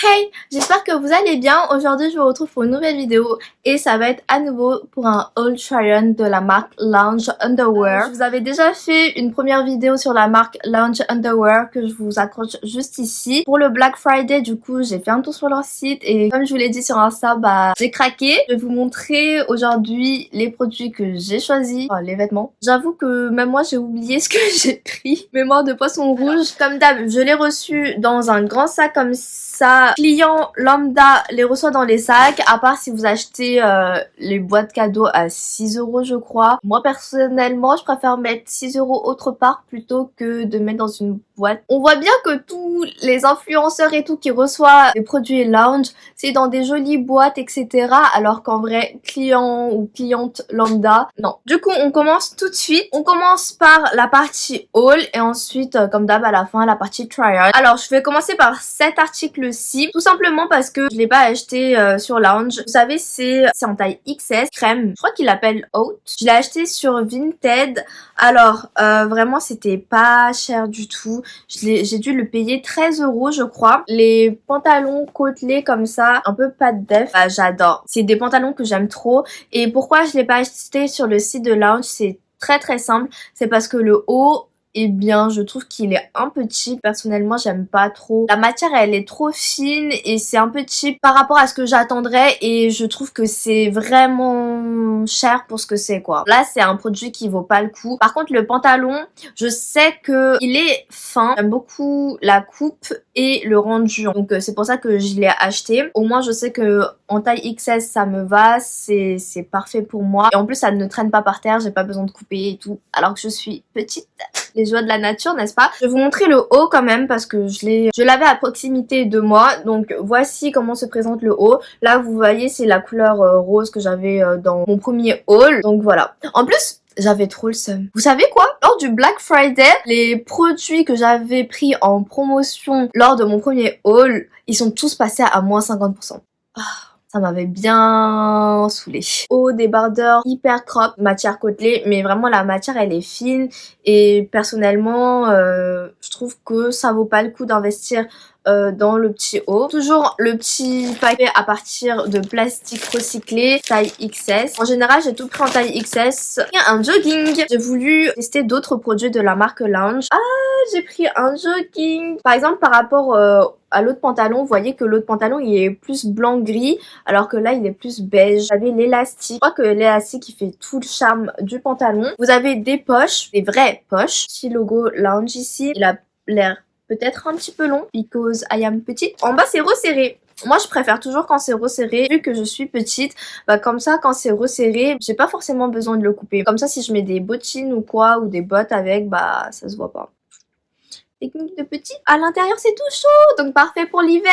Hey, j'espère que vous allez bien. Aujourd'hui, je vous retrouve pour une nouvelle vidéo et ça va être à nouveau pour un haul try-on de la marque Lounge Underwear. Je vous avais déjà fait une première vidéo sur la marque Lounge Underwear que je vous accroche juste ici. Pour le Black Friday, du coup, j'ai fait un tour sur leur site et comme je vous l'ai dit sur Insta, j'ai craqué. Je vais vous montrer aujourd'hui les produits que j'ai choisis, enfin, les vêtements. J'avoue que même moi, j'ai oublié ce que j'ai pris. Mémoire de poisson rouge. Comme d'hab, je l'ai reçu dans un grand sac comme ça. Client lambda les reçoit dans les sacs, à part si vous achetez les boîtes cadeaux à 6 € je crois. Moi personnellement, je préfère mettre 6 € autre part plutôt que de mettre dans une boîte. On voit bien que tous les influenceurs et tout qui reçoivent des produits lounge, c'est dans des jolies boîtes, etc. Alors qu'en vrai, client ou cliente lambda, non. Du coup, on commence tout de suite. On commence par la partie haul et ensuite, comme d'hab, à la fin, la partie trial. Alors, je vais commencer par cet article-ci, tout simplement parce que je l'ai pas acheté sur Lounge. Vous savez, c'est en taille XS, crème. Je crois qu'il l'appelle Haute. Je l'ai acheté sur Vinted. Alors, vraiment, c'était pas cher du tout. J'ai dû le payer 13 € je crois. Les pantalons côtelés comme ça, un peu pas de def, j'adore. C'est des pantalons que j'aime trop. Et pourquoi je l'ai pas acheté sur le site de Lounge, c'est très simple. C'est parce que le haut, eh bien, je trouve qu'il est un peu cheap. Personnellement, j'aime pas trop. La matière, elle est trop fine et c'est un peu cheap par rapport à ce que j'attendrais et je trouve que c'est vraiment cher pour ce que c'est, quoi. Là, c'est un produit qui vaut pas le coup. Par contre, le pantalon, je sais que il est fin. J'aime beaucoup la coupe et le rendu. Donc, c'est pour ça que je l'ai acheté. Au moins, je sais que en taille XS, ça me va. C'est parfait pour moi. Et en plus, ça ne traîne pas par terre. J'ai pas besoin de couper et tout. Alors que je suis petite. Les joies de la nature, n'est-ce pas? Je vais vous montrer le haut quand même parce que je l'avais à proximité de moi. Donc voici comment se présente le haut. Là vous voyez c'est la couleur rose que j'avais dans mon premier haul. Donc voilà. En plus j'avais trop le seum. Vous savez quoi? Lors du Black Friday, les produits que j'avais pris en promotion lors de mon premier haul, ils sont tous passés à moins 50%. Ça m'avait bien saoulé. Haut débardeur hyper crop, matière côtelée, mais vraiment la matière elle est fine et personnellement je trouve que ça vaut pas le coup d'investir dans le petit haut. Toujours le petit paquet à partir de plastique recyclé, taille XS. En général, j'ai tout pris en taille XS. Il y a un jogging. J'ai voulu tester d'autres produits de la marque Lounge. J'ai pris un jogging. Par exemple, par rapport à l'autre pantalon, vous voyez que l'autre pantalon il est plus blanc-gris, alors que là il est plus beige. Vous avez l'élastique. Je crois que l'élastique il fait tout le charme du pantalon. Vous avez des poches, des vraies poches. Petit logo Lounge ici. Il a l'air peut-être un petit peu long, because I am petite. En bas c'est resserré. Moi je préfère toujours quand c'est resserré, vu que je suis petite, comme ça quand c'est resserré, j'ai pas forcément besoin de le couper. Comme ça si je mets des bottines ou quoi, ou des bottes avec, ça se voit pas. Technique de petite. À l'intérieur c'est tout chaud, donc parfait pour l'hiver.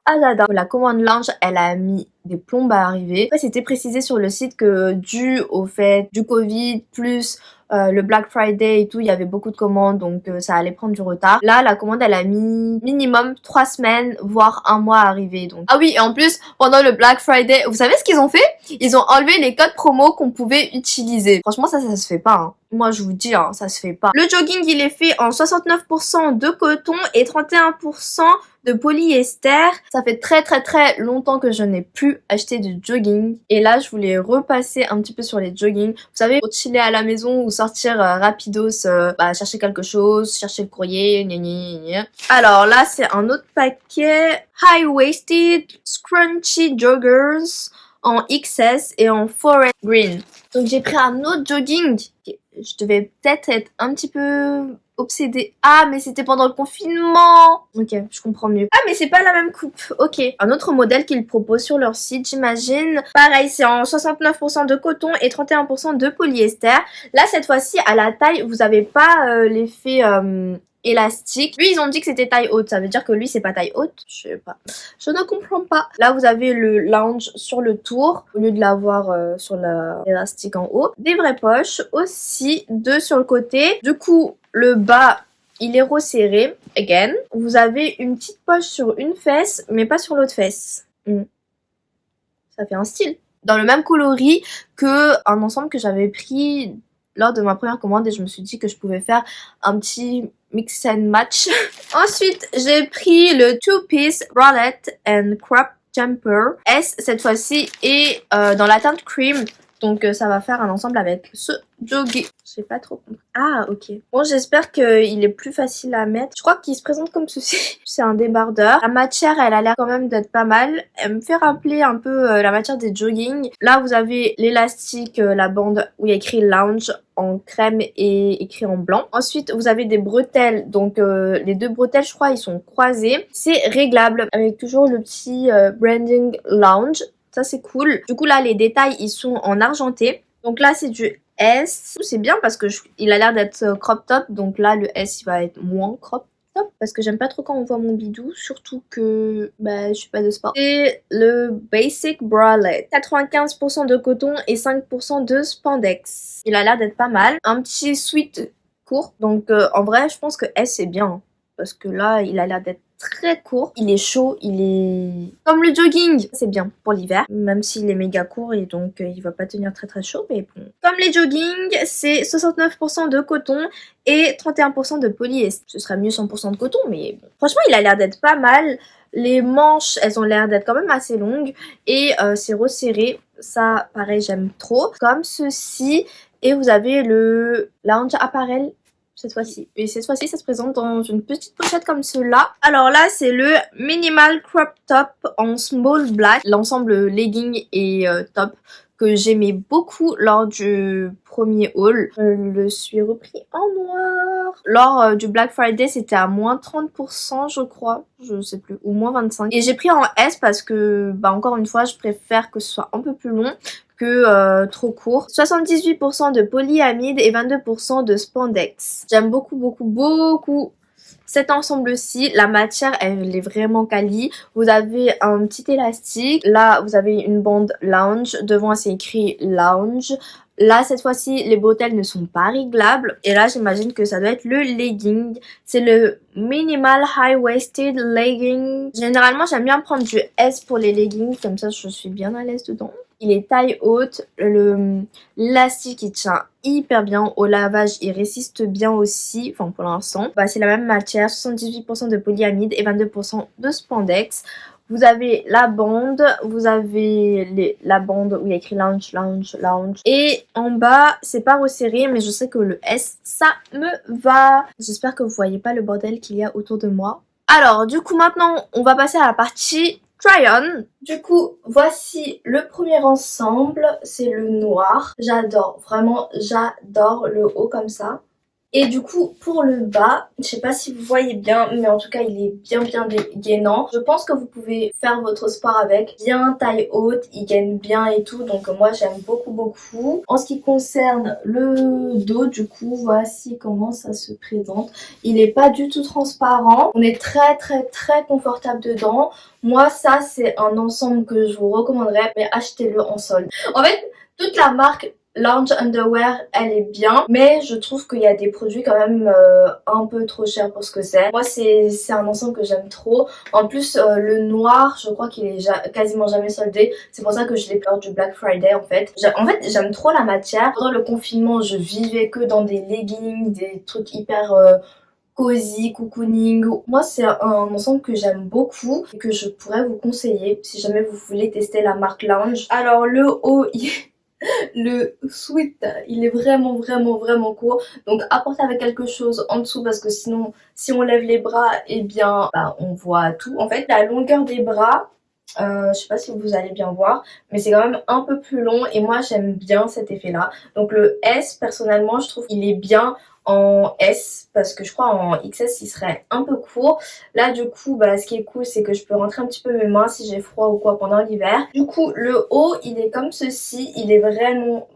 Ah j'adore. La commande Lounge, elle a mis des plombes à arriver. Après c'était précisé sur le site que dû au fait du Covid plus le Black Friday et tout, il y avait beaucoup de commandes donc ça allait prendre du retard. Là la commande elle a mis minimum 3 semaines voire 1 mois à arriver donc. Ah oui et en plus pendant le Black Friday, vous savez ce qu'ils ont fait? Ils ont enlevé les codes promo qu'on pouvait utiliser. Franchement ça se fait pas hein. Moi je vous dis hein, ça se fait pas. Le jogging il est fait en 69% de coton et 31% de polyester. Ça fait très longtemps que je n'ai plus acheté de jogging et là je voulais repasser un petit peu sur les joggings. Vous savez pour chiller à la maison ou sortir rapidos, chercher quelque chose, chercher le courrier, gna gna gna. Alors là c'est un autre paquet high-waisted scrunchy joggers en XS et en forest green. Donc j'ai pris un autre jogging. Je devais peut-être être un petit peu obsédée. Ah mais c'était pendant le confinement. Ok, je comprends mieux. Ah mais c'est pas la même coupe. Ok. Un autre modèle qu'ils proposent sur leur site, j'imagine. Pareil, c'est en 69% de coton et 31% de polyester. Là cette fois-ci à la taille, vous avez pas l'effet élastique. Lui ils ont dit que c'était taille haute, ça veut dire que lui c'est pas taille haute. Je sais pas, je ne comprends pas. Là vous avez le Lounge sur le tour au lieu de l'avoir sur l'élastique en haut. Des vraies poches aussi, deux sur le côté. Du coup le bas il est resserré again. Vous avez une petite poche sur une fesse mais pas sur l'autre fesse. Ça fait un style. Dans le même coloris que un ensemble que j'avais pris lors de ma première commande et je me suis dit que je pouvais faire un petit mix and match. Ensuite, j'ai pris le two-piece bralette and crop jumper S cette fois-ci et dans la teinte cream. Donc ça va faire un ensemble avec ce jogging. J'ai pas trop compris. Ah ok. Bon, j'espère qu'il est plus facile à mettre. Je crois qu'il se présente comme ceci. C'est un débardeur. La matière, elle a l'air quand même d'être pas mal. Elle me fait rappeler un peu la matière des jogging. Là, vous avez l'élastique, la bande où il y a écrit lounge en crème et écrit en blanc. Ensuite, vous avez des bretelles. Donc les deux bretelles, je crois, ils sont croisés. C'est réglable avec toujours le petit branding lounge. Ça c'est cool. Du coup là les détails ils sont en argenté. Donc là c'est du S. C'est bien parce que il a l'air d'être crop top. Donc là le S il va être moins crop top. Parce que j'aime pas trop quand on voit mon bidou. Surtout que bah, je suis pas de sport. C'est le Basic Bralette. 95% de coton et 5% de spandex. Il a l'air d'être pas mal. Un petit sweat court. Donc en vrai je pense que S c'est bien. Parce que là il a l'air d'être très court, il est chaud, il est comme le jogging, c'est bien pour l'hiver, même s'il est méga court et donc il va pas tenir très chaud, mais bon. Comme les jogging, c'est 69% de coton et 31% de polyester. Ce serait mieux 100% de coton, mais bon. Franchement, il a l'air d'être pas mal. Les manches, elles ont l'air d'être quand même assez longues et c'est resserré. Ça, pareil, j'aime trop. Comme ceci, et vous avez le lounge apparel cette fois-ci. Et cette fois-ci, ça se présente dans une petite pochette comme cela. Alors là, c'est le Minimal Crop Top en Small Black. L'ensemble legging et top que j'aimais beaucoup lors du premier haul. Je le suis repris en noir. Lors du Black Friday, c'était à moins 30%, je crois. Je sais plus. Ou moins 25%. Et j'ai pris en S parce que, bah encore une fois, je préfère que ce soit un peu plus long que trop court. 78% de polyamide et 22% de spandex. J'aime beaucoup cet ensemble-ci. La matière, elle est vraiment quali. Vous avez un petit élastique. Là, vous avez une bande lounge. Devant, c'est écrit lounge. Là, cette fois-ci, les bretelles ne sont pas réglables. Et là, j'imagine que ça doit être le legging. C'est le Minimal High Waisted Legging. Généralement, j'aime bien prendre du S pour les leggings. Comme ça, je suis bien à l'aise dedans. Il est taille haute. L'élastique, il tient hyper bien. Au lavage, il résiste bien aussi. Enfin, pour l'instant. Bah, c'est la même matière. 78% de polyamide et 22% de spandex. Vous avez la bande, vous avez la bande où il y a écrit lounge, lounge, lounge. Et en bas, c'est pas resserré, mais je sais que le S, ça me va. J'espère que vous voyez pas le bordel qu'il y a autour de moi. Alors, du coup, maintenant, on va passer à la partie try-on. Du coup, voici le premier ensemble. C'est le noir. J'adore, vraiment, j'adore le haut comme ça. Et du coup, pour le bas, je sais pas si vous voyez bien, mais en tout cas, il est bien gainant. Je pense que vous pouvez faire votre sport avec. Bien taille haute, il gaine bien et tout, donc moi, j'aime beaucoup. En ce qui concerne le dos, du coup, voici comment ça se présente. Il est pas du tout transparent. On est très confortable dedans. Moi, ça, c'est un ensemble que je vous recommanderais, mais achetez-le en solde. En fait, toute la marque Lounge Underwear, elle est bien, mais je trouve qu'il y a des produits quand même un peu trop chers pour ce que c'est. Moi, c'est un ensemble que j'aime trop. En plus, le noir, je crois qu'il est quasiment jamais soldé. C'est pour ça que je l'ai pris lors du Black Friday, en fait. J'aime trop la matière. Pendant le confinement, je vivais que dans des leggings, des trucs hyper cosy, cocooning. Moi, c'est un ensemble que j'aime beaucoup et que je pourrais vous conseiller si jamais vous voulez tester la marque Lounge. Alors, le haut, le sweat, il est vraiment court, donc apportez avec quelque chose en dessous parce que sinon si on lève les bras et bien bah, on voit tout. En fait la longueur des bras, je sais pas si vous allez bien voir, mais c'est quand même un peu plus long et moi j'aime bien cet effet là. Donc le S, personnellement je trouve qu'il est bien en S parce que je crois en XS il serait un peu court. Là du coup bah ce qui est cool c'est que je peux rentrer un petit peu mes mains si j'ai froid ou quoi pendant l'hiver. Du coup le haut il est comme ceci, il est vraiment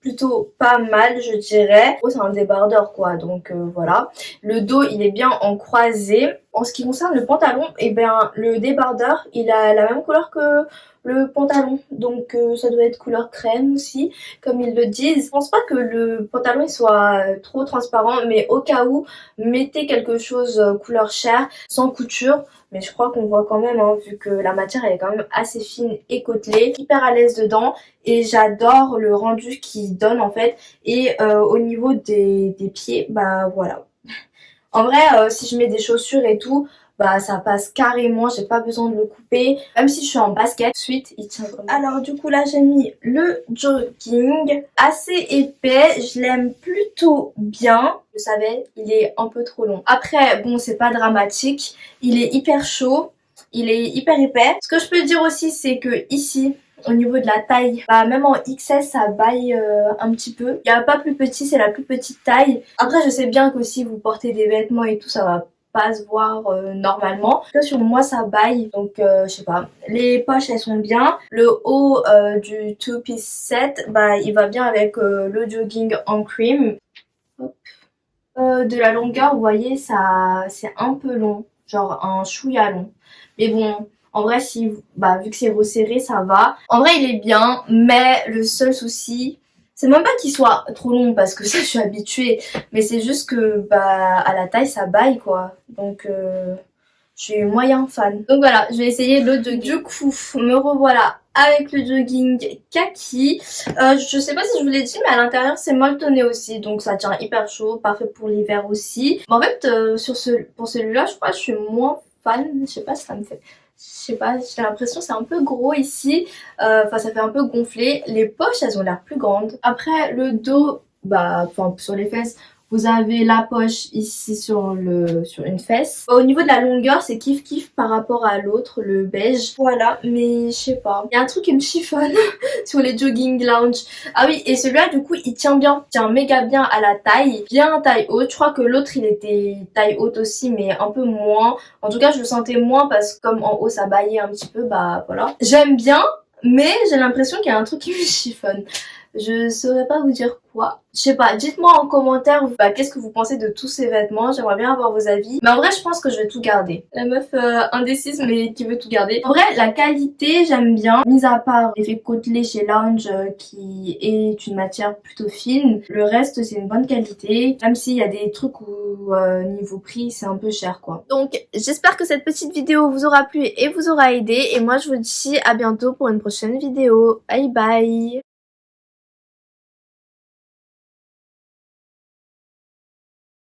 plutôt pas mal je dirais. Oh, c'est un débardeur quoi, donc voilà. Le dos il est bien en croisé. En ce qui concerne le pantalon, et bien le débardeur il a la même couleur que le pantalon, donc ça doit être couleur crème aussi comme ils le disent. Je pense pas que le pantalon il soit trop transparent, mais au cas où mettez quelque chose couleur chair sans couture. Mais je crois qu'on voit quand même hein, vu que la matière elle est quand même assez fine et côtelée. Hyper à l'aise dedans et j'adore le rendu qu'il donne en fait. Et au niveau des pieds, bah voilà. En vrai, si je mets des chaussures et tout, bah ça passe carrément, j'ai pas besoin de le couper. Même si je suis en basket, ensuite il tient vraiment. Alors du coup là j'ai mis le jogging, assez épais, je l'aime plutôt bien. Vous savez, il est un peu trop long. Après bon c'est pas dramatique, il est hyper chaud, il est hyper épais. Ce que je peux dire aussi c'est que ici, au niveau de la taille, bah même en XS ça baille un petit peu. Il n'y a pas plus petit, c'est la plus petite taille. Après je sais bien que si vous portez des vêtements et tout ça va pas se voir normalement. Là sur moi ça baille, donc je sais pas. Les poches elles sont bien. Le haut du two piece set, bah il va bien avec le jogging en cream. Hop. De la longueur, vous voyez, ça c'est un peu long, genre un chouïa long. Mais bon, en vrai, si, bah, vu que c'est resserré, ça va. En vrai, il est bien, mais le seul souci, c'est même pas qu'il soit trop long parce que ça, je suis habituée. Mais c'est juste que, bah, à la taille, ça baille, quoi. Donc, je suis moyen fan. Donc voilà, je vais essayer le jogging. Du coup, me revoilà avec le jogging kaki. Je sais pas si je vous l'ai dit, mais à l'intérieur c'est molletonné aussi, donc ça tient hyper chaud, parfait pour l'hiver aussi. Mais en fait, pour celui-là, je crois que je suis moins fan. Je sais pas si ça me fait... Je sais pas, j'ai l'impression que c'est un peu gros ici. Enfin, ça fait un peu gonfler. Les poches, elles ont l'air plus grandes. Après, le dos, bah, enfin, sur les fesses, vous avez la poche ici sur une fesse. Au niveau de la longueur, c'est kiff kiff par rapport à l'autre, le beige. Voilà, mais je sais pas. Il y a un truc qui me chiffonne sur les jogging lounge. Ah oui, et celui-là, du coup, il tient bien. Il tient méga bien à la taille. Bien taille haute. Je crois que l'autre, il était taille haute aussi, mais un peu moins. En tout cas, je le sentais moins parce que comme en haut, ça baillait un petit peu, bah voilà. J'aime bien, mais j'ai l'impression qu'il y a un truc qui me chiffonne. Je saurais pas vous dire quoi. Je sais pas, dites-moi en commentaire bah, qu'est-ce que vous pensez de tous ces vêtements. J'aimerais bien avoir vos avis. Mais en vrai, je pense que je vais tout garder. La meuf indécise mais qui veut tout garder. En vrai, la qualité, j'aime bien. Mis à part l'effet côtelé chez Lounge qui est une matière plutôt fine. Le reste, c'est une bonne qualité. Même s'il y a des trucs où niveau prix, c'est un peu cher quoi. Donc, j'espère que cette petite vidéo vous aura plu et vous aura aidé. Et moi, je vous dis à bientôt pour une prochaine vidéo. Bye bye!